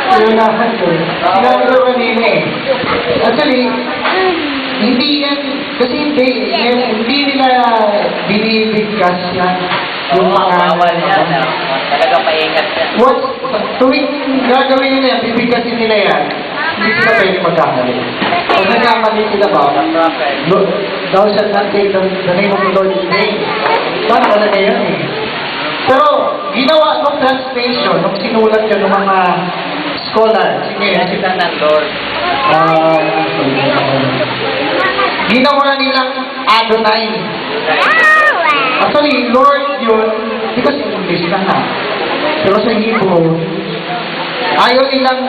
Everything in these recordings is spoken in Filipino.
Inunahan ko. Sinabi ko kanina eh. Actually, hindi yan, kasi hindi nila binibigkas yan. Yung Bawal yan. Talaga maingat yan. Tuwing gagawin nila yan, bibigkasin nila yan, hindi sila pwede magkamali. Pag nagkamali sila ba, thou shalt not take the name of the Lord in vain. Paano talaga yan eh? Pero, ginawa ng translation, nung sinulat yun ng mga scholar, sige, Kita ng Lord. ginawa nilang Adonai. Actually, Lord yun, because English na nga. Pero sa Hebrew, ayaw nilang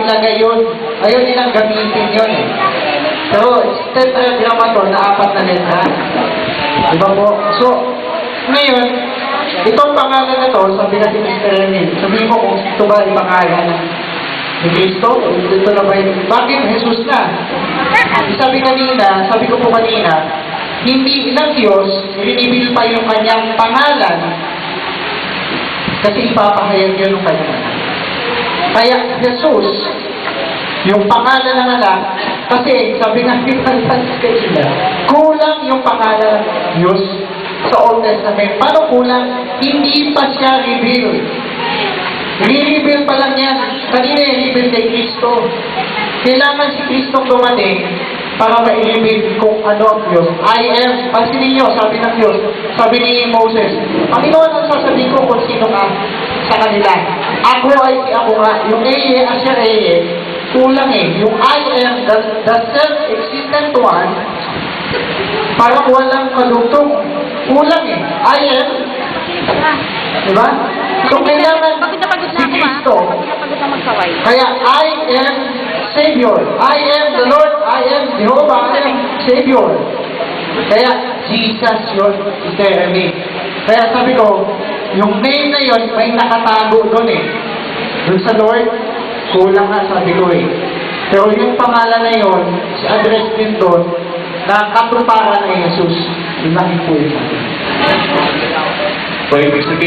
ilagay yun. Ayaw nilang gamitin yun eh. Pero, tetragrammaton na 4 na letra. Diba po? So, ngayon, itong pangalan na to, sabi natin ni Mr. Emil, sabihin ko kung ito ba yung pangalan ni Cristo? Ito na ba yung, bakit Jesus na? Sabi ko po kanina, hindi ilang Diyos, rinibil pa yung kanyang pangalan kasi ipapahayag yun ng kanyang anak. Kaya Jesus, yung pangalan ng anak, kasi sabi nga ni Francisco, kulang yung pangalan ng Diyos sa Old Testament. Paano kulang? Hindi pa siya reveal. Re-reveal pa lang yan. Kanina i-reveal kay Kristo. Kailangan si Kristo dumating para ma-reveal kung ano ang Diyos. I am, pansinin nyo, sabi ng Diyos, sabi ni Moses, Panginoon ang sasabihin ko kung sino ka sa kanila. Ako ay si ako nga. Yung Eye, Asher Eye, kulang eh. Yung I am, the self-existent one, parang walang kadugtong. Kulang eh. I am. Diba? So, kailangan si Kristo. Kaya, I am Savior. I am the Lord. I am Jehovah. I am Savior. Kaya, Jesus yun. Kaya sabi ko, yung name na yun, may nakatago doon eh. Doon sa Lord, kulang nga sabi ko eh. Pero yung pangalan na yun, si address din doon, na katuparan ni Jesus. Yung nakikita. So, ibig sabihin,